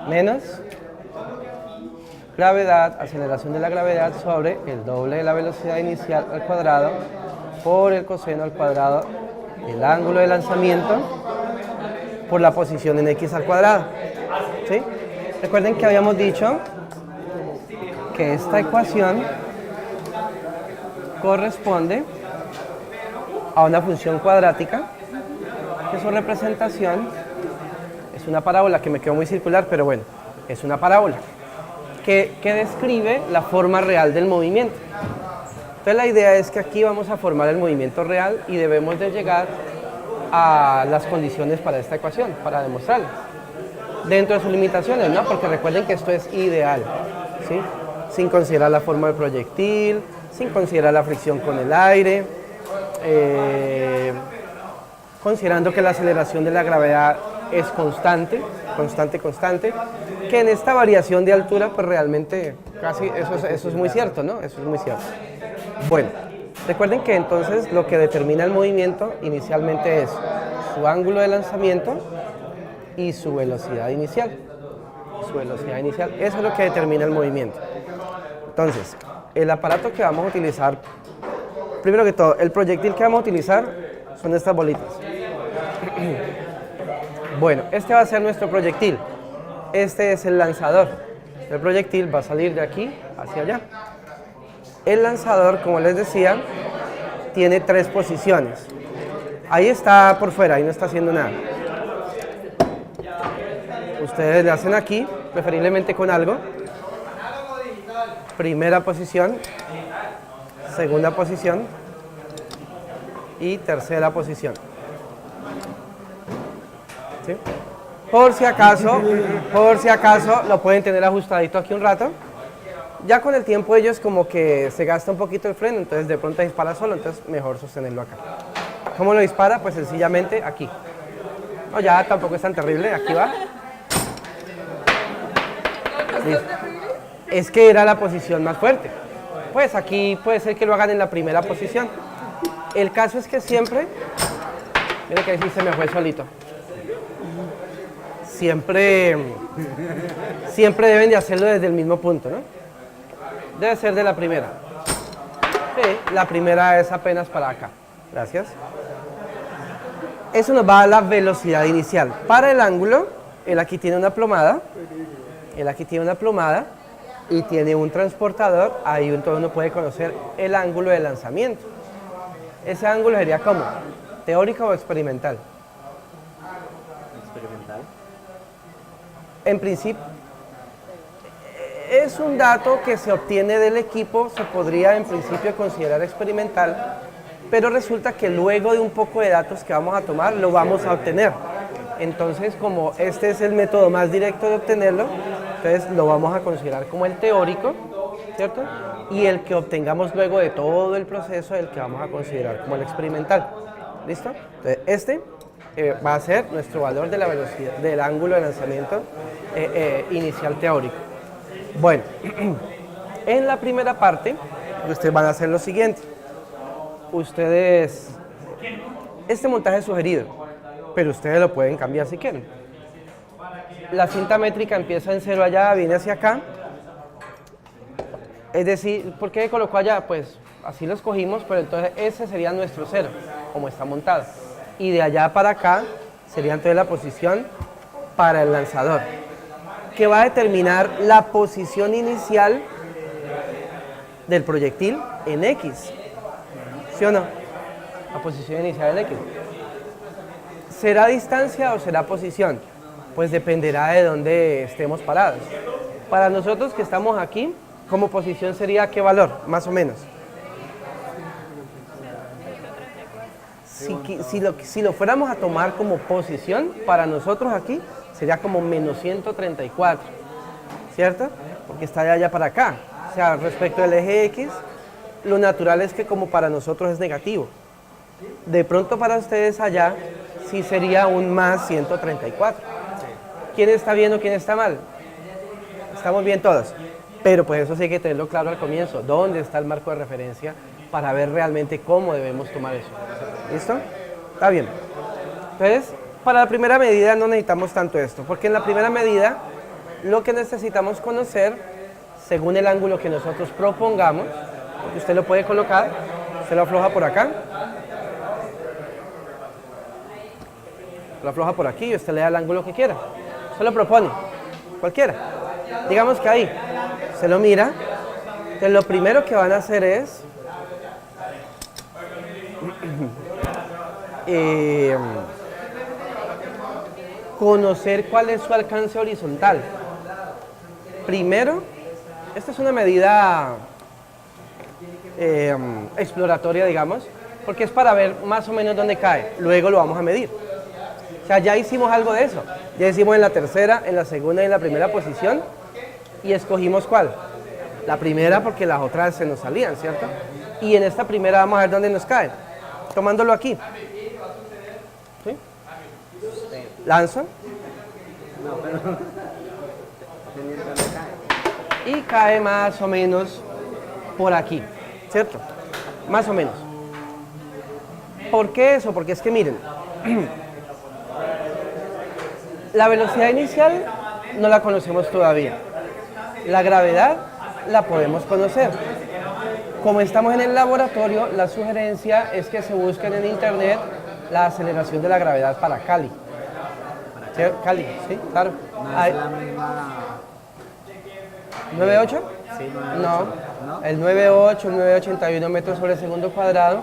Speaker 1: menos gravedad, aceleración de la gravedad sobre el doble de la velocidad inicial al cuadrado por el coseno al cuadrado del ángulo de lanzamiento por la posición en X al cuadrado. ¿Sí? Recuerden que habíamos dicho que esta ecuación corresponde a una función cuadrática, que su representación es una parábola, que me quedó muy circular, pero bueno, es una parábola que describe la forma real del movimiento. Entonces la idea es que aquí vamos a formar el movimiento real y debemos de llegar a las condiciones para esta ecuación, para demostrarla. Dentro de sus limitaciones, ¿no? Porque recuerden que esto es ideal, ¿sí? Sin considerar la forma del proyectil, sin considerar la fricción con el aire, considerando que la aceleración de la gravedad es constante, que en esta variación de altura, pues realmente casi eso es muy cierto, ¿no? Eso es muy cierto. Bueno, recuerden que entonces lo que determina el movimiento inicialmente es su ángulo de lanzamiento y su velocidad inicial. Eso es lo que determina el movimiento. Entonces, el aparato que vamos a utilizar, primero que todo, el proyectil que vamos a utilizar son estas bolitas. Bueno, este va a ser nuestro proyectil. Este es el lanzador. El proyectil va a salir de aquí hacia allá. El lanzador, como les decía, tiene 3 posiciones. Ahí está por fuera, ahí no está haciendo nada. Ustedes le hacen aquí, preferiblemente con algo. Primera posición, segunda posición y tercera posición. ¿Sí? Por si acaso, lo pueden tener ajustadito aquí un rato. Ya con el tiempo ellos como que se gasta un poquito el freno, entonces de pronto dispara solo, entonces mejor sostenerlo acá. ¿Cómo lo dispara? Pues sencillamente aquí. No, ya tampoco es tan terrible, aquí va. Listo. Es que era la posición más fuerte. Pues aquí puede ser que lo hagan en la primera posición. El caso es que siempre, miren que ahí sí se me fue solito. Siempre deben de hacerlo desde el mismo punto, ¿no? Debe ser de la primera. Sí, la primera es apenas para acá. Gracias. Eso nos va a dar la velocidad inicial. Para el ángulo, él aquí tiene una plomada. Y tiene un transportador, ahí entonces uno puede conocer el ángulo de lanzamiento. Ese ángulo sería ¿cómo? ¿Teórico o experimental?
Speaker 4: Experimental.
Speaker 1: En principio, Es un dato que se obtiene del equipo, se podría en principio considerar experimental, pero resulta que luego de un poco de datos que vamos a tomar, lo vamos a obtener. Entonces, como este es el método más directo de obtenerlo, entonces lo vamos a considerar como el teórico, ¿cierto? Y el que obtengamos luego de todo el proceso, el que vamos a considerar como el experimental. ¿Listo? Entonces, este va a ser nuestro valor de la velocidad, del ángulo de lanzamiento inicial teórico. Bueno, en la primera parte, ustedes van a hacer lo siguiente. Ustedes, este montaje es sugerido, pero ustedes lo pueden cambiar si quieren. La cinta métrica empieza en 0 allá, viene hacia acá. Es decir, ¿por qué colocó allá? Pues así lo escogimos, pero entonces ese sería nuestro 0, como está montado. Y de allá para acá sería entonces la posición para el lanzador, que va a determinar la posición inicial del proyectil en X. ¿Sí o no? La posición inicial en X. ¿Será distancia o será posición? Pues dependerá de dónde estemos parados. Para nosotros que estamos aquí, como posición sería ¿qué valor? Más o menos. Si lo fuéramos a tomar como posición, para nosotros aquí sería como menos 134, ¿cierto? Porque está de allá para acá. O sea, respecto al eje X, lo natural es que como para nosotros es negativo. De pronto para ustedes allá sí sería un más 134. ¿Quién está bien o quién está mal? Estamos bien todos. Pero pues eso sí hay que tenerlo claro al comienzo. ¿Dónde está el marco de referencia para ver realmente cómo debemos tomar eso? ¿Listo? Está bien. Entonces, para la primera medida no necesitamos tanto esto, porque en la primera medida lo que necesitamos conocer, según el ángulo que nosotros propongamos, porque usted lo puede colocar, usted lo afloja por acá, lo afloja por aquí y usted le da el ángulo que quiera. Usted lo propone, cualquiera. Digamos que ahí, se lo mira, entonces lo primero que van a hacer es conocer cuál es su alcance horizontal. Primero, esta es una medida exploratoria, digamos, porque es para ver más o menos dónde cae. Luego lo vamos a medir. O sea, ya hicimos algo de eso. Ya hicimos en la tercera, en la segunda y en la primera posición. Y escogimos ¿cuál? La primera porque las otras se nos salían, ¿cierto? Y en esta primera vamos a ver dónde nos cae. Tomándolo aquí. ¿Sí? Lanzo. Y cae más o menos por aquí, ¿cierto? Más o menos. ¿Por qué eso? Porque es que miren, la velocidad inicial no la conocemos todavía. La gravedad la podemos conocer. Como estamos en el laboratorio, la sugerencia es que se busquen en internet la aceleración de la gravedad para Cali. ¿Sí? Cali, sí, claro.
Speaker 4: No es la misma.
Speaker 1: ¿9.8?
Speaker 4: Sí, 9.8.
Speaker 1: No, el 9.8, el 9.81 metros sobre segundo cuadrado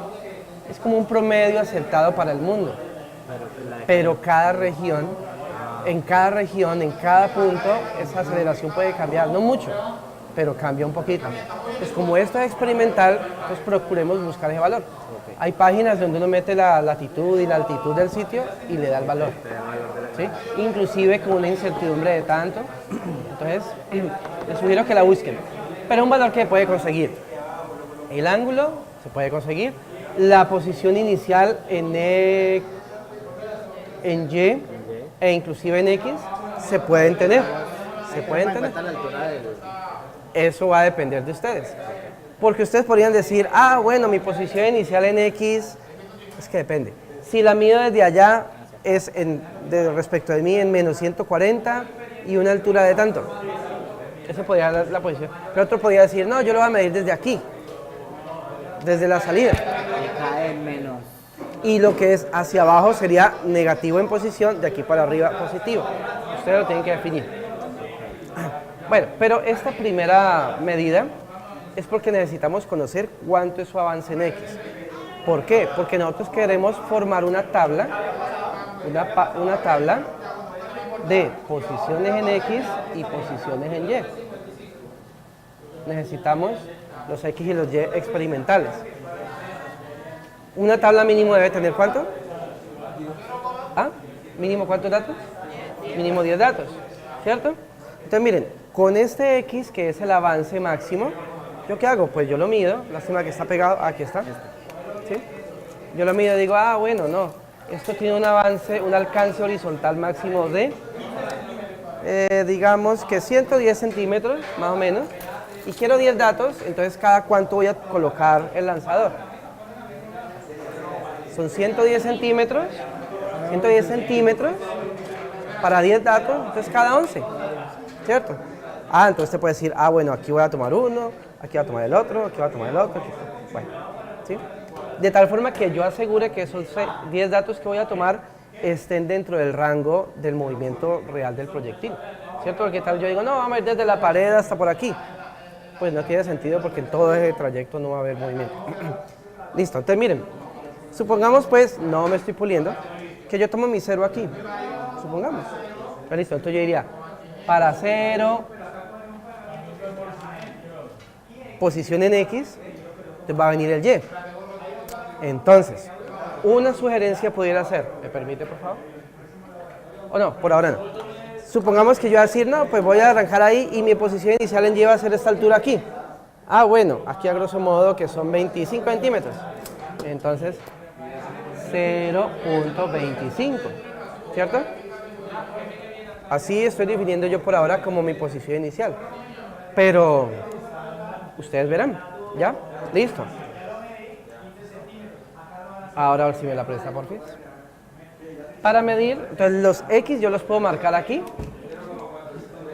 Speaker 1: es como un promedio aceptado para el mundo. Pero cada región, en cada punto, esa aceleración puede cambiar, no mucho, pero cambia un poquito. Pues como esto es experimental, pues procuremos buscar ese valor. Hay páginas donde uno mete la latitud y la altitud del sitio y le da el valor, ¿sí? Inclusive con una incertidumbre de tanto. Entonces, les sugiero que la busquen. Pero es un valor que puede conseguir. El ángulo se puede conseguir. La posición inicial en Y e inclusive en X se pueden tener. Se pueden tener.
Speaker 4: La altura del...
Speaker 1: Eso va a depender de ustedes. Porque ustedes podrían decir, ah, bueno, mi posición inicial en X, es que depende. Si la mido desde allá, es respecto de mí en menos 140 y una altura de tanto. Esa podría ser la posición. Pero otro podría decir, no, yo lo voy a medir desde aquí, desde la salida.
Speaker 4: Y cae menos.
Speaker 1: Y lo que es hacia abajo sería negativo en posición, de aquí para arriba positivo. Ustedes lo tienen que definir. Bueno, pero esta primera medida es porque necesitamos conocer cuánto es su avance en X. ¿Por qué? Porque nosotros queremos formar una tabla de posiciones en X y posiciones en Y. necesitamos los X y los Y experimentales. Una tabla mínimo debe tener ¿cuánto? ¿Ah? ¿Mínimo cuántos datos? Mínimo 10 datos, ¿cierto? Entonces miren, con este X, que es el avance máximo, ¿yo qué hago? Pues yo lo mido, lástima que está pegado, aquí está, ¿sí? Yo lo mido y digo, ah, bueno, no, esto tiene un avance, un alcance horizontal máximo de, digamos que 110 centímetros, más o menos, y quiero 10 datos, entonces cada cuánto voy a colocar el lanzador. Son 110 centímetros para 10 datos, entonces cada 11, ¿cierto? Ah, entonces te puede decir, ah, bueno, aquí voy a tomar uno, aquí voy a tomar el otro, aquí voy a tomar el otro, bueno, ¿sí? De tal forma que yo asegure que esos 10 datos que voy a tomar estén dentro del rango del movimiento real del proyectil, ¿cierto? Porque tal yo digo, no, vamos a ir desde la pared hasta por aquí. Pues no tiene sentido porque en todo ese trayecto no va a haber movimiento. Listo, entonces miren, supongamos pues, no me estoy puliendo, que yo tomo mi 0 aquí, supongamos. Pero listo, entonces yo diría, para 0, posición en X, entonces va a venir el Y. Entonces, una sugerencia pudiera ser, ¿me permite por favor? ¿O no? Por ahora no. Supongamos que yo voy a decir, no, pues voy a arrancar ahí y mi posición inicial en Y va a ser esta altura aquí. Ah, bueno, aquí a grosso modo que son 25 centímetros. Entonces, 0.25, ¿cierto? Así estoy definiendo yo por ahora como mi posición inicial. Pero, ustedes verán, ¿ya? Listo. Ahora a ver si me la presta, por fin. Para medir, entonces los X yo los puedo marcar aquí,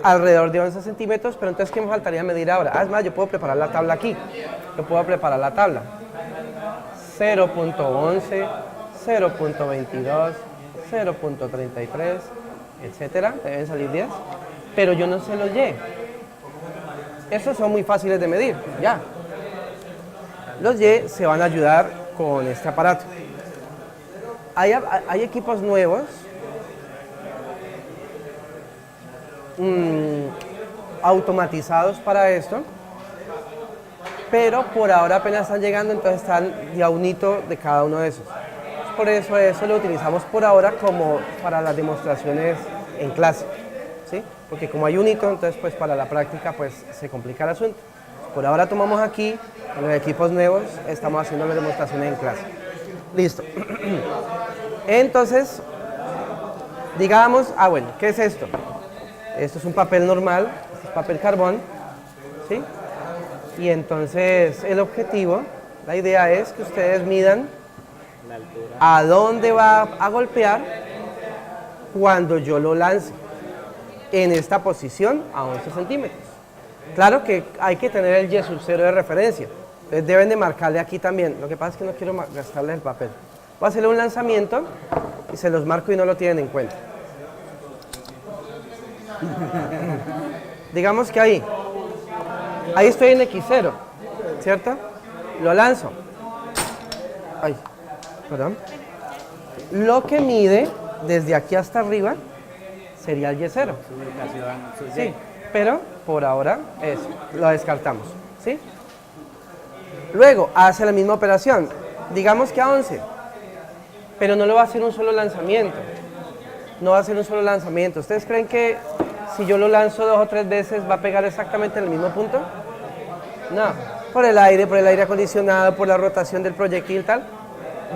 Speaker 1: alrededor de 11 centímetros, pero entonces ¿qué me faltaría medir ahora? Ah, es más, yo puedo preparar la tabla aquí. Yo puedo preparar la tabla. 0.11, 0.22, 0.33, etcétera. Deben salir 10. Pero yo no sé los Y. Esos son muy fáciles de medir, ya. Los Y se van a ayudar con este aparato. Hay equipos nuevos automatizados para esto, pero por ahora apenas están llegando, entonces están ya un hito de cada uno de esos. Por eso lo utilizamos por ahora como para las demostraciones en clase, ¿sí? Porque como hay un hito, entonces pues para la práctica pues se complica el asunto. Por ahora tomamos aquí, en los equipos nuevos, estamos haciendo las demostraciones en clase. Listo. Entonces, digamos, ah bueno, ¿qué es esto? Esto es un papel normal, este es papel carbón, ¿sí? Y entonces el objetivo, la idea es que ustedes midan a dónde va a golpear cuando yo lo lance en esta posición a 11 centímetros. Claro que hay que tener el Y sub 0 de referencia, entonces deben de marcarle aquí también. Lo que pasa es que no quiero gastarle el papel. Voy a hacerle un lanzamiento y se los marco y no lo tienen en cuenta. Digamos que ahí estoy en X0, ¿cierto? Lo lanzo. Ay, perdón. Lo que mide desde aquí hasta arriba sería el Y0. Sí, pero por ahora eso, lo descartamos, ¿sí? Luego hace la misma operación, digamos que a 11, pero no lo va a hacer un solo lanzamiento. No va a ser un solo lanzamiento. ¿Ustedes creen que si yo lo lanzo 2 o 3 veces va a pegar exactamente en el mismo punto? No, por el aire acondicionado, por la rotación del proyectil tal,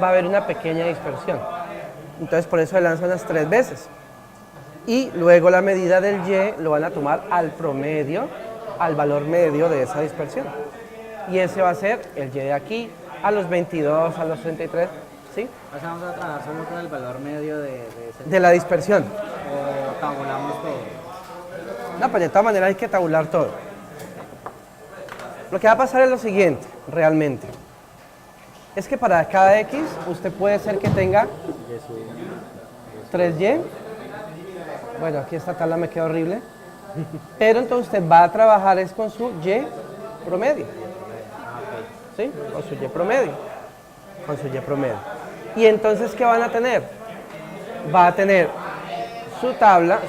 Speaker 1: va a haber una pequeña dispersión. Entonces por eso se lanza unas 3 veces. Y luego la medida del Y lo van a tomar al promedio, al valor medio de esa dispersión. Y ese va a ser el Y de aquí, a los 22, a los 33, ¿sí?
Speaker 4: O sea, vamos a trabajar solo con el valor medio de ese...
Speaker 1: De la dispersión.
Speaker 4: O tabulamos todo.
Speaker 1: No, pues de todas maneras hay que tabular todo. Lo que va a pasar es lo siguiente, realmente. Es que para cada X, usted puede ser que tenga 3Y. Bueno, aquí esta tabla me queda horrible. Pero entonces usted va a trabajar es con su Y promedio. ¿Sí? Con su Y promedio. Con su Y promedio. Y entonces, ¿qué van a tener? Va a tener su tabla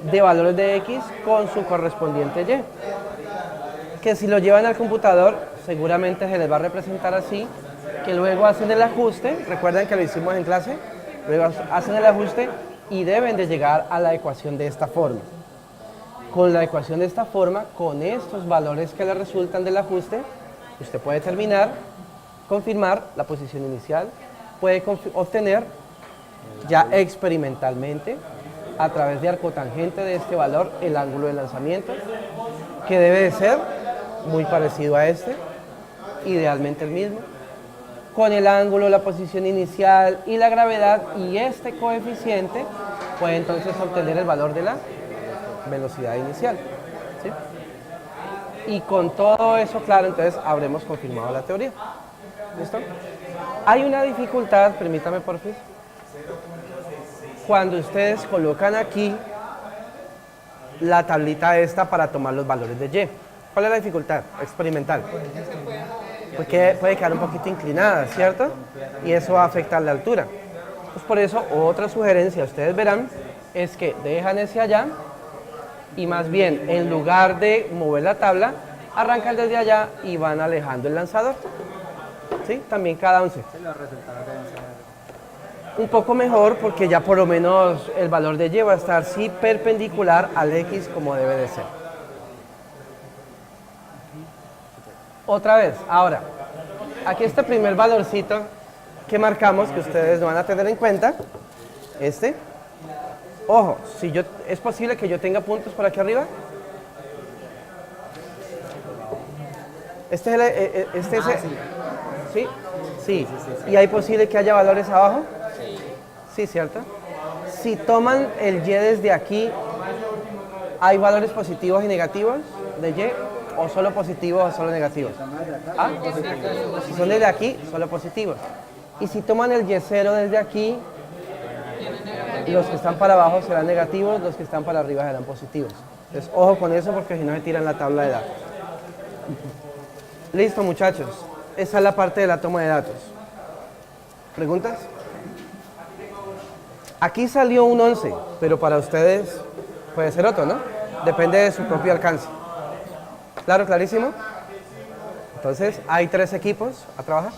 Speaker 1: de valores de X con su correspondiente Y. que si lo llevan al computador seguramente se les va a representar así, que luego hacen el ajuste, recuerden que lo hicimos en clase, luego hacen el ajuste y deben de llegar a la ecuación de esta forma. Con la ecuación de esta forma, con estos valores que le resultan del ajuste, usted puede confirmar la posición inicial, puede obtener ya experimentalmente, a través de arcotangente de este valor, el ángulo de lanzamiento, que debe de ser muy parecido a este, idealmente el mismo, con el ángulo, la posición inicial y la gravedad, y este coeficiente puede entonces obtener el valor de la velocidad inicial, ¿sí? Y con todo eso claro, entonces habremos confirmado la teoría. ¿Listo? Hay una dificultad, permítame por favor, cuando ustedes colocan aquí la tablita esta para tomar los valores de Y. ¿Cuál es la dificultad experimental? Porque puede quedar un poquito inclinada, ¿cierto? Y eso va a afectar la altura. Pues por eso, otra sugerencia, ustedes verán, es que dejan ese allá y más bien, en lugar de mover la tabla, arrancan desde allá y van alejando el lanzador. ¿Sí? También cada 11.
Speaker 4: Los resultados deben ser
Speaker 1: Un poco mejor porque ya por lo menos el valor de Y va a estar sí perpendicular al X como debe de ser. Otra vez, ahora, aquí este primer valorcito que marcamos, que ustedes no van a tener en cuenta, este. Ojo, si es posible que yo tenga puntos por aquí arriba. Este es el, ¿sí? Sí. ¿Y hay posible que haya valores abajo? Sí, ¿cierto? Si toman el Y desde aquí, ¿hay valores positivos y negativos de Y? ¿O solo positivos o solo negativos? ¿Ah? Si son desde aquí, solo positivos. Y si toman el Y0 desde aquí, los que están para abajo serán negativos, los que están para arriba serán positivos. Entonces, ojo con eso porque si no se tiran la tabla de datos. Listo, muchachos. Esa es la parte de la toma de datos. ¿Preguntas? Aquí salió un 11, pero para ustedes puede ser otro, ¿no? Depende de su propio alcance. ¿Claro, clarísimo? Entonces, hay 3 equipos a trabajar.